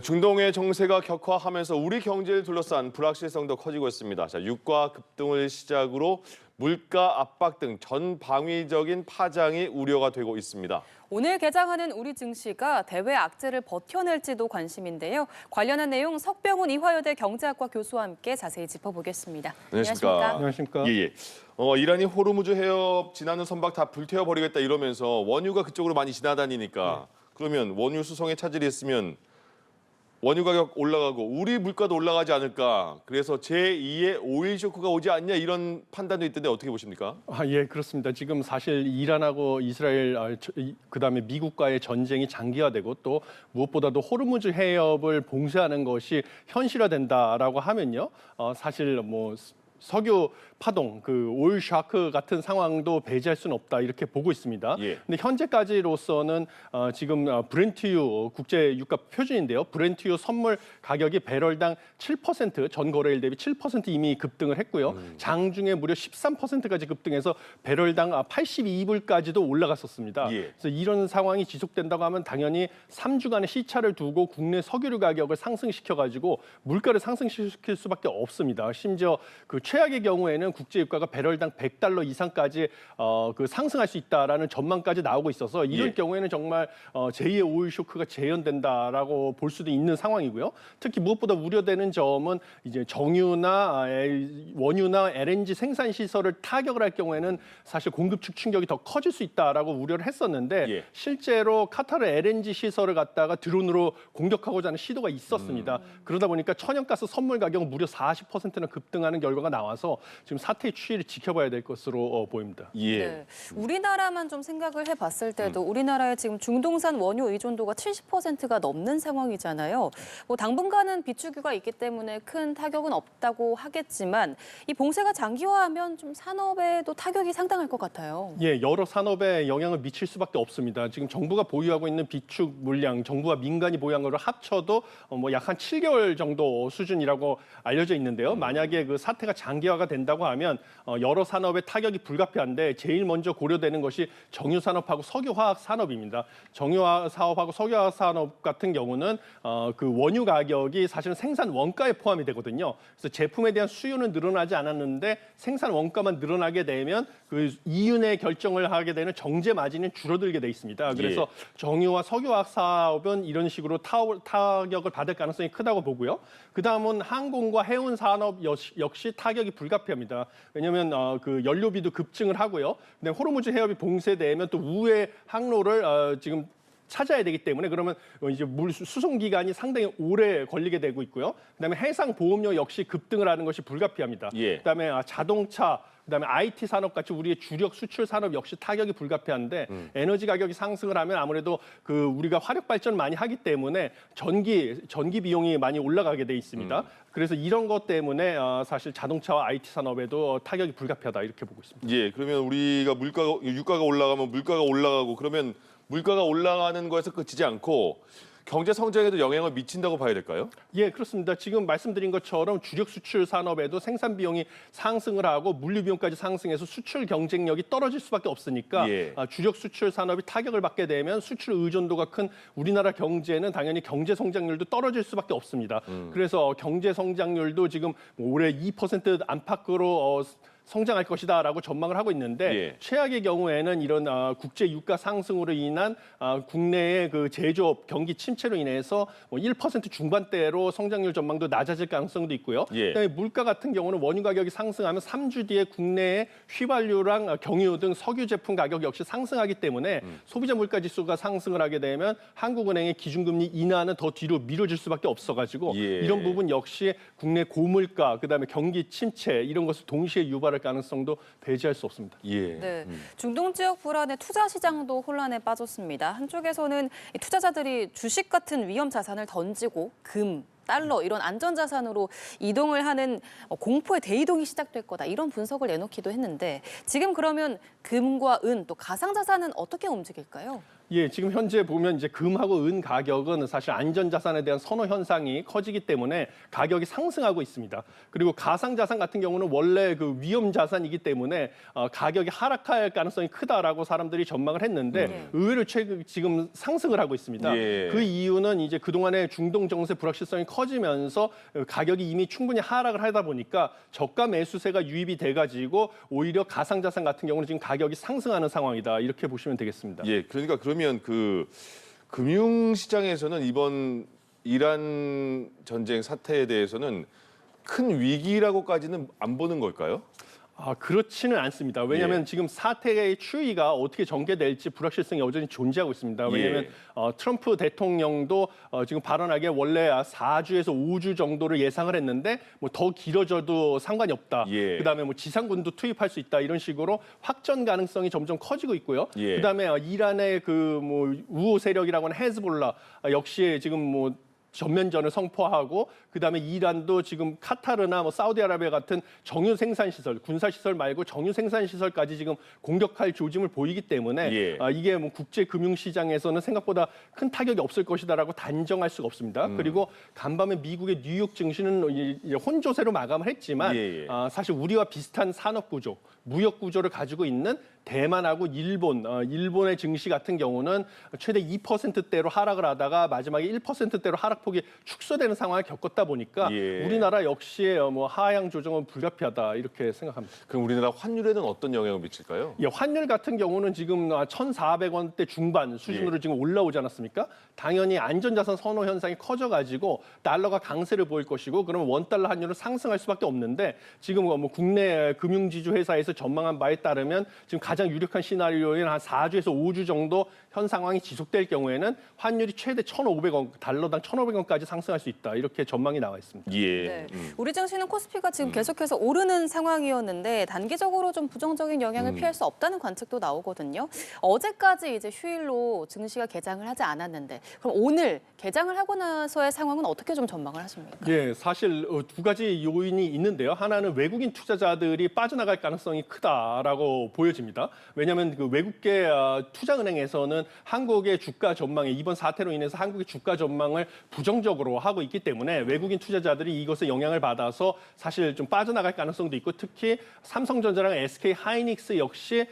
중동의 정세가 격화하면서 우리 경제를 둘러싼 불확실성도 커지고 있습니다. 유가 급등을 시작으로 물가 압박 등 전방위적인 파장이 우려가 되고 있습니다. 오늘 개장하는 우리 증시가 대외 악재를 버텨낼지도 관심인데요. 관련한 내용 석병훈 이화여대 경제학과 교수와 함께 자세히 짚어보겠습니다. 안녕하십니까? 안녕하십니까? 예. 이란이 호르무즈 해협 지나는 선박 다 불태워버리겠다 이러면서 원유가 그쪽으로 많이 지나다니니까 그러면 원유 수송에 차질이 있으면 원유 가격 올라가고 우리 물가도 올라가지 않을까. 그래서 제2의 오일 쇼크가 오지 않냐 이런 판단도 있던데 어떻게 보십니까? 예, 그렇습니다. 지금 사실 이란하고 이스라엘, 그다음에 미국과의 전쟁이 장기화되고 또 무엇보다도 호르무즈 해협을 봉쇄하는 것이 현실화된다라고 하면요. 사실 석유 파동, 오일 샤크 같은 상황도 배제할 수는 없다 이렇게 보고 있습니다. 예. 근데 현재까지로서는 지금 브렌트유 국제 유가 표준인데요. 브렌트유 선물 가격이 배럴당 7% 전 거래일 대비 7% 이미 급등을 했고요. 장중에 무려 13%까지 급등해서 배럴당 82불까지도 올라갔었습니다. 예. 그래서 이런 상황이 지속된다고 하면 당연히 3주간의 시차를 두고 국내 석유류 가격을 상승시켜가지고 물가를 상승시킬 수밖에 없습니다. 심지어 최악의 경우에는 국제 유가가 배럴당 100달러 이상까지 상승할 수 있다라는 전망까지 나오고 있어서 이런 경우에는 정말 제2의 오일 쇼크가 재현된다라고 볼 수도 있는 상황이고요. 특히 무엇보다 우려되는 점은 이제 정유나 원유나 LNG 생산 시설을 타격을 할 경우에는 사실 공급 측 충격이 더 커질 수 있다라고 우려를 했었는데 실제로 카타르 LNG 시설을 갖다가 드론으로 공격하고자 하는 시도가 있었습니다. 그러다 보니까 천연가스 선물 가격은 무려 40%나 급등하는 결과가 나와서 지금 사태의 추이를 지켜봐야 될 것으로 보입니다. 예. 네. 우리나라만 좀 생각을 해봤을 때도 우리나라의 지금 중동산 원유 의존도가 70%가 넘는 상황이잖아요. 당분간은 비축유가 있기 때문에 큰 타격은 없다고 하겠지만 이 봉쇄가 장기화하면 좀 산업에도 타격이 상당할 것 같아요. 예, 여러 산업에 영향을 미칠 수밖에 없습니다. 지금 정부가 보유하고 있는 비축 물량, 정부와 민간이 보유한 거를 합쳐도 약 한 7개월 정도 수준이라고 알려져 있는데요. 만약에 그 사태가 장기화가 된다고 하면 여러 산업의 타격이 불가피한데 제일 먼저 고려되는 것이 정유산업하고 석유화학 산업입니다. 정유화 사업하고 석유화학 산업 같은 경우는 그 원유 가격이 사실은 생산 원가에 포함이 되거든요. 그래서 제품에 대한 수요는 늘어나지 않았는데 생산 원가만 늘어나게 되면 그 이윤의 결정을 하게 되는 정제 마진은 줄어들게 돼 있습니다. 그래서 정유와 석유화학 사업은 이런 식으로 타격을 받을 가능성이 크다고 보고요. 그다음은 항공과 해운 산업 역시 타격이 불가피합니다. 왜냐하면 그 연료비도 급증을 하고요. 근데 호르무즈 해협이 봉쇄되면 또 우회 항로를 지금 찾아야 되기 때문에 그러면 이제 물 수송 기간이 상당히 오래 걸리게 되고 있고요. 그다음에 해상 보험료 역시 급등을 하는 것이 불가피합니다. 그다음에 자동차, 그다음에 IT 산업 같이 우리의 주력 수출 산업 역시 타격이 불가피한데 에너지 가격이 상승을 하면 아무래도 그 우리가 화력 발전을 많이 하기 때문에 전기 비용이 많이 올라가게 돼 있습니다. 그래서 이런 것 때문에 사실 자동차와 IT 산업에도 타격이 불가피하다 이렇게 보고 있습니다. 예, 그러면 우리가 유가가 올라가면 물가가 올라가고 그러면 물가가 올라가는 거에서 그치지 않고 경제 성장에도 영향을 미친다고 봐야 될까요? 예, 그렇습니다. 지금 말씀드린 것처럼 주력 수출 산업에도 생산 비용이 상승을 하고 물류 비용까지 상승해서 수출 경쟁력이 떨어질 수밖에 없으니까 주력 수출 산업이 타격을 받게 되면 수출 의존도가 큰 우리나라 경제는 당연히 경제 성장률도 떨어질 수밖에 없습니다. 그래서 경제 성장률도 지금 올해 2% 안팎으로 성장할 것이다라고 전망을 하고 있는데 최악의 경우에는 이런 국제 유가 상승으로 인한 국내의 그 제조업 경기 침체로 인해서 1% 중반대로 성장률 전망도 낮아질 가능성도 있고요. 그다음에 물가 같은 경우는 원유 가격이 상승하면 3주 뒤에 국내의 휘발유랑 경유 등 석유 제품 가격 역시 상승하기 때문에 소비자 물가 지수가 상승을 하게 되면 한국은행의 기준금리 인하는 더 뒤로 미뤄질 수밖에 없어가지고 이런 부분 역시 국내 고물가, 그다음에 경기 침체 이런 것을 동시에 유발할 가능성도 배제할 수 없습니다. 네, 중동 지역 불안에 투자 시장도 혼란에 빠졌습니다. 한쪽에서는 투자자들이 주식 같은 위험 자산을 던지고 금, 달러 이런 안전자산으로 이동을 하는 공포의 대이동이 시작될 거다 이런 분석을 내놓기도 했는데 지금 그러면 금과 은 또 가상자산은 어떻게 움직일까요? 예, 지금 현재 보면 이제 금하고 은 가격은 사실 안전자산에 대한 선호 현상이 커지기 때문에 가격이 상승하고 있습니다. 그리고 가상자산 같은 경우는 원래 그 위험자산이기 때문에 가격이 하락할 가능성이 크다라고 사람들이 전망을 했는데 의외로 지금 상승을 하고 있습니다. 예. 그 이유는 이제 그동안의 중동 정세 불확실성이 커지면서 가격이 이미 충분히 하락을 하다 보니까 저가 매수세가 유입이 돼가지고 오히려 가상자산 같은 경우는 지금 가격이 상승하는 상황이다. 이렇게 보시면 되겠습니다. 예, 그러니까 그러면 그 금융시장에서는 이번 이란 전쟁 사태에 대해서는 큰 위기라고까지는 안 보는 걸까요? 그렇지는 않습니다. 왜냐하면 예. 지금 사태의 추이가 어떻게 전개될지 불확실성이 여전히 존재하고 있습니다. 왜냐하면 예. 트럼프 대통령도 지금 발언하기에 원래 4주에서 5주 정도를 예상을 했는데 뭐 더 길어져도 상관이 없다. 예. 그다음에 뭐 지상군도 투입할 수 있다. 이런 식으로 확전 가능성이 점점 커지고 있고요. 예. 그다음에 이란의 그 뭐 우호 세력이라고 하는 헤즈볼라 역시 지금 뭐 전면전을 선포하고 그다음에 이란도 지금 카타르나 뭐 사우디아라비아 같은 정유 생산 시설, 군사 시설 말고 정유 생산 시설까지 지금 공격할 조짐을 보이기 때문에 예. 이게 뭐 국제 금융 시장에서는 생각보다 큰 타격이 없을 것이다라고 단정할 수가 없습니다. 그리고 간밤에 미국의 뉴욕 증시는 이제 혼조세로 마감을 했지만 예. 사실 우리와 비슷한 산업 구조, 무역 구조를 가지고 있는 대만하고 일본의 증시 같은 경우는 최대 2%대로 하락을 하다가 마지막에 1%대로 하락폭이 축소되는 상황을 겪었다 보니까 예. 우리나라 역시 뭐 하향 조정은 불가피하다 이렇게 생각합니다. 그럼 우리나라 환율에는 어떤 영향을 미칠까요? 예, 환율 같은 경우는 지금 1,400원대 중반 수준으로 지금 올라오지 않았습니까? 당연히 안전자산 선호 현상이 커져가지고 달러가 강세를 보일 것이고 그러면 원달러 환율은 상승할 수밖에 없는데 지금 뭐 국내 금융지주 회사에서 전망한 바에 따르면 지금 가장 유력한 시나리오인 한 4주에서 5주 정도 현 상황이 지속될 경우에는 환율이 최대 1,500원, 달러당 1,500원까지 상승할 수 있다. 이렇게 전망이 나와 있습니다. 예. 네. 우리 증시는 코스피가 지금 계속해서 오르는 상황이었는데 단기적으로 좀 부정적인 영향을 피할 수 없다는 관측도 나오거든요. 어제까지 이제 휴일로 증시가 개장을 하지 않았는데 그럼 오늘 개장을 하고 나서의 상황은 어떻게 좀 전망을 하십니까? 예, 사실 두 가지 요인이 있는데요. 하나는 외국인 투자자들이 빠져나갈 가능성이 크다라고 보여집니다. 왜냐하면 그 외국계 투자은행에서는 한국의 주가 전망에 이번 사태로 인해서 한국의 주가 전망을 부정적으로 하고 있기 때문에 외국인 투자자들이 이것에 영향을 받아서 사실 좀 빠져나갈 가능성도 있고 특히 삼성전자랑 SK 하이닉스 역시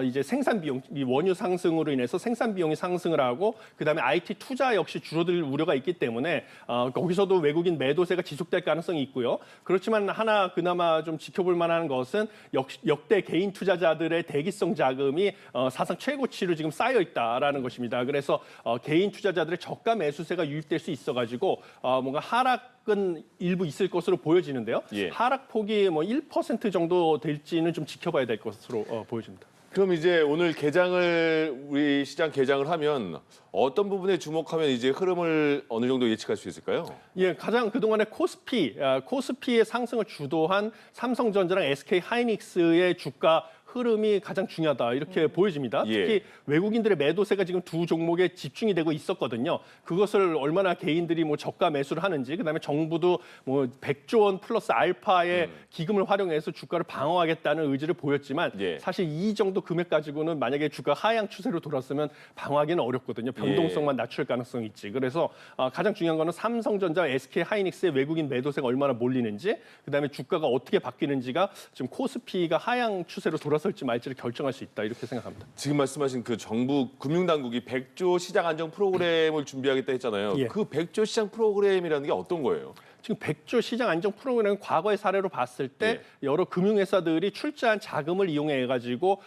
이제 생산 비용, 이 원유 상승으로 인해서 생산 비용이 상승을 하고 그다음에 IT 투자 역시 줄어들 우려가 있기 때문에 거기서도 외국인 매도세가 지속될 가능성이 있고요. 그렇지만 하나 그나마 좀 지켜볼 만한 것은 역대 개인 투자자들의 대기성 자금이 사상 최고치로 지금 쌓여 있다라는 것입니다. 그래서 개인 투자자들의 저가 매수세가 유입될 수 있어가지고 뭔가 하락은 일부 있을 것으로 보여지는데요. 예. 하락폭이 뭐 1% 정도 될지는 좀 지켜봐야 될 것으로 보여집니다. 그럼 이제 오늘 우리 시장 개장을 하면 어떤 부분에 주목하면 이제 흐름을 어느 정도 예측할 수 있을까요? 예, 가장 그동안의 코스피의 상승을 주도한 삼성전자랑 SK 하이닉스의 주가 흐름이 가장 중요하다 이렇게 보여집니다. 예. 특히 외국인들의 매도세가 지금 두 종목에 집중이 되고 있었거든요. 그것을 얼마나 개인들이 뭐 저가 매수를 하는지, 그다음에 정부도 뭐 100조 원 플러스 알파의 기금을 활용해서 주가를 방어하겠다는 의지를 보였지만 예. 사실 이 정도 금액 가지고는 만약에 주가 하향 추세로 돌았으면 방어하기는 어렵거든요. 변동성만 낮출 가능성이 있지. 그래서 가장 중요한 거는 삼성전자, SK 하이닉스의 외국인 매도세가 얼마나 몰리는지, 그다음에 주가가 어떻게 바뀌는지가 지금 코스피가 하향 추세로 돌아설지 말지를 결정할 수 있다 이렇게 생각합니다. 지금 말씀하신 그 정부 금융당국이 100조 시장 안정 프로그램을 준비하겠다 했잖아요. 예. 그 100조 시장 프로그램이라는 게 어떤 거예요? 지금 100조 시장 안정 프로그램은 과거의 사례로 봤을 때 여러 금융회사들이 출자한 자금을 이용해 가지고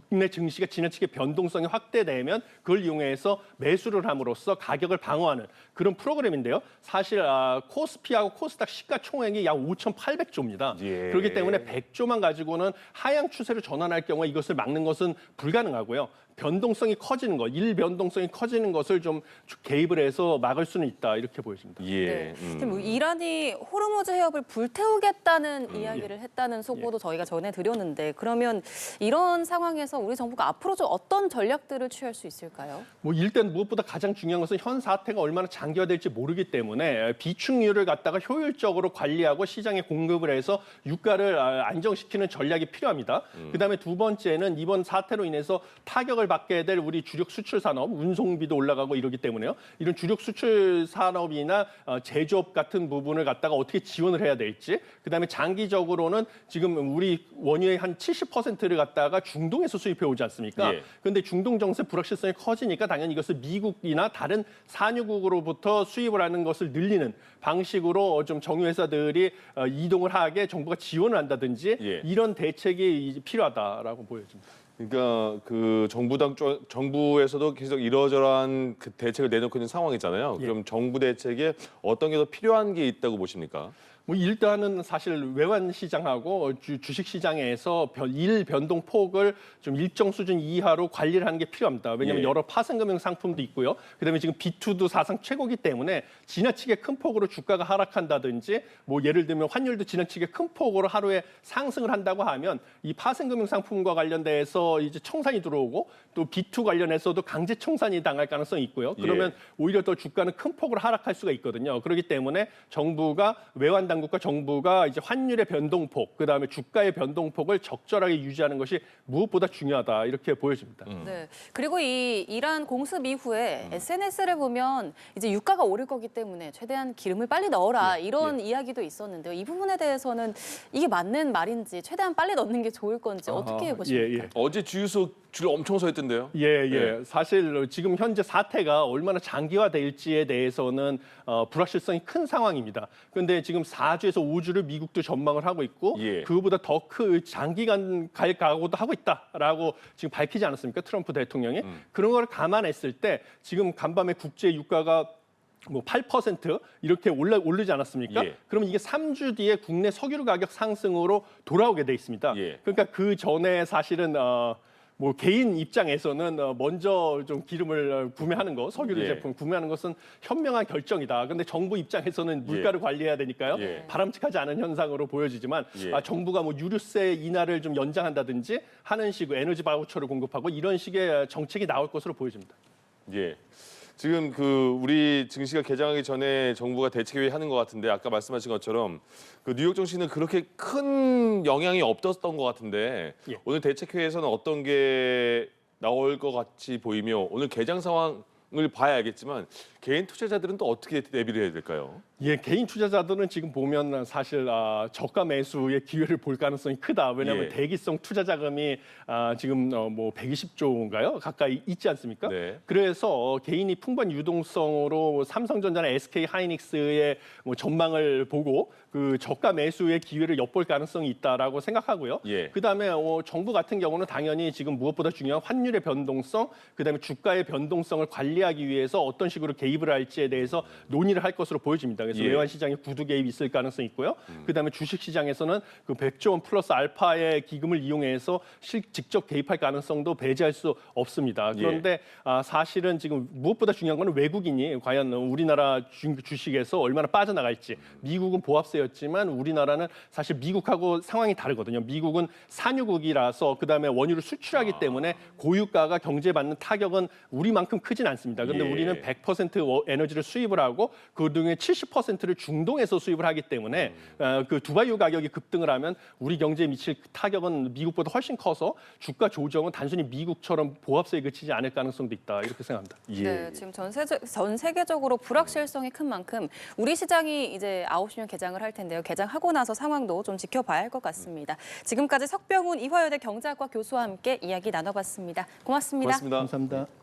국내 증시가 지나치게 변동성이 확대되면 그걸 이용해서 매수를 함으로써 가격을 방어하는 그런 프로그램인데요. 사실 코스피하고 코스닥 시가총액이 약 5,800조입니다. 예. 그렇기 때문에 100조만 가지고는 하향 추세로 전환할 경우에 이것을 막는 것은 불가능하고요. 변동성이 커지는 것, 일변동성이 커지는 것을 좀 개입을 해서 막을 수는 있다 이렇게 보여집니다. 예. 네. 지금 이란이 호르무즈 해협을 불태우겠다는 이야기를 했다는 속보도 저희가 전해드렸는데 그러면 이런 상황에서 우리 정부가 앞으로 좀 어떤 전략들을 취할 수 있을까요? 뭐 일단 무엇보다 가장 중요한 것은 현 사태가 얼마나 장기화될지 모르기 때문에 비축률을 갖다가 효율적으로 관리하고 시장에 공급을 해서 유가를 안정시키는 전략이 필요합니다. 그다음에 두 번째는 이번 사태로 인해서 타격을 타격을 받게 될 우리 주력 수출 산업, 운송비도 올라가고 이러기 때문에요. 이런 주력 수출 산업이나 제조업 같은 부분을 갖다가 어떻게 지원을 해야 될지, 그다음에 장기적으로는 지금 우리 원유의 한 70%를 갖다가 중동에서 수입해 오지 않습니까? 예. 그런데 중동 정세 불확실성이 커지니까 당연히 이것을 미국이나 다른 산유국으로부터 수입을 하는 것을 늘리는 방식으로 좀 정유회사들이 이동을 하게 정부가 지원을 한다든지 예. 이런 대책이 이제 필요하다라고 보여집니다. 그러니까 그 정부에서도 계속 이러저러한 그 대책을 내놓고 있는 상황이잖아요. 예. 그럼 정부 대책에 어떤 게 더 필요한 게 있다고 보십니까? 뭐 일단은 사실 외환 시장하고 주식 시장에서 일 변동 폭을 좀 일정 수준 이하로 관리를 하는 게 필요합니다. 왜냐하면 예. 여러 파생금융 상품도 있고요. 그다음에 지금 B2도 사상 최고기 때문에 지나치게 큰 폭으로 주가가 하락한다든지 뭐 예를 들면 환율도 지나치게 큰 폭으로 하루에 상승을 한다고 하면 이 파생금융 상품과 관련돼서 이제 청산이 들어오고 또 B2 관련해서도 강제 청산이 당할 가능성이 있고요. 그러면 예. 오히려 더 주가는 큰 폭으로 하락할 수가 있거든요. 그렇기 때문에 정부가 외환 당국과 정부가 이제 환율의 변동폭, 그다음에 주가의 변동폭을 적절하게 유지하는 것이 무엇보다 중요하다 이렇게 보여집니다. 네. 그리고 이 이란 공습 이후에 SNS를 보면 이제 유가가 오를 거기 때문에 최대한 기름을 빨리 넣어라 이런 이야기도 있었는데요. 이 부분에 대해서는 이게 맞는 말인지 최대한 빨리 넣는 게 좋을 건지 어떻게 보십니까? 어제 주유소 줄 엄청 서 있던데요. 예. 사실 지금 현재 사태가 얼마나 장기화될지에 대해서는 불확실성이 큰 상황입니다. 그런데 지금 4주에서 5주를 미국도 전망을 하고 있고 예. 그거보다 더 장기간 갈 각오도 하고 있다라고 지금 밝히지 않았습니까? 트럼프 대통령이. 그런 걸 감안했을 때 지금 간밤에 국제 유가가 뭐 8% 이렇게 오르지 않았습니까? 예. 그럼 이게 3주 뒤에 국내 석유류 가격 상승으로 돌아오게 돼 있습니다. 예. 그러니까 그 전에 사실은 뭐 개인 입장에서는 먼저 좀 기름을 구매하는 거, 석유류 예. 제품 구매하는 것은 현명한 결정이다. 근데 정부 입장에서는 물가를 관리해야 되니까요. 예. 바람직하지 않은 현상으로 보여지지만 예. 정부가 뭐 유류세 인하를 좀 연장한다든지 하는 식으로 에너지 바우처를 공급하고 이런 식의 정책이 나올 것으로 보여집니다. 예. 지금 그 우리 증시가 개장하기 전에 정부가 대책회의 하는 것 같은데 아까 말씀하신 것처럼 그 뉴욕 증시는 그렇게 큰 영향이 없었던 것 같은데 예. 오늘 대책회의에서는 어떤 게 나올 것 같이 보이며 오늘 개장 상황을 봐야 알겠지만 개인 투자자들은 또 어떻게 대비를 해야 될까요? 예, 개인 투자자들은 지금 보면 사실 저가 매수의 기회를 볼 가능성이 크다. 왜냐하면 예. 대기성 투자 자금이 지금 뭐 120조인가요? 가까이 있지 않습니까? 네. 그래서 개인이 풍부한 유동성으로 삼성전자나 SK 하이닉스의 뭐 전망을 보고 그 저가 매수의 기회를 엿볼 가능성이 있다라고 생각하고요. 예. 그다음에 정부 같은 경우는 당연히 지금 무엇보다 중요한 환율의 변동성, 그다음에 주가의 변동성을 관리하기 위해서 어떤 식으로 개입을 할지에 대해서 논의를 할 것으로 보여집니다. 그래서 예. 외환 시장에 구두 개입이 있을 가능성이 있고요. 그다음에 주식 시장에서는 그 100조 원 플러스 알파의 기금을 이용해서 직접 개입할 가능성도 배제할 수 없습니다. 그런데 사실은 지금 무엇보다 중요한 건 외국인이 과연 우리나라 주식에서 얼마나 빠져나갈지. 미국은 보합세였지만 우리나라는 사실 미국하고 상황이 다르거든요. 미국은 산유국이라서 그다음에 원유를 수출하기 때문에 고유가가 경제받는 타격은 우리만큼 크진 않습니다. 그런데 예. 우리는 100% 에너지를 수입을 하고 그 중에 70%를 중동에서 수입을 하기 때문에 그 두바이유 가격이 급등을 하면 우리 경제에 미칠 타격은 미국보다 훨씬 커서 주가 조정은 단순히 미국처럼 보합세에 그치지 않을 가능성도 있다 이렇게 생각합니다. 네, 지금 전 세계적으로 불확실성이 큰 만큼 우리 시장이 이제 9시면 개장을 할 텐데요. 개장하고 나서 상황도 좀 지켜봐야 할 것 같습니다. 지금까지 석병훈 이화여대 경제학과 교수와 함께 이야기 나눠봤습니다. 고맙습니다. 고맙습니다. 감사합니다.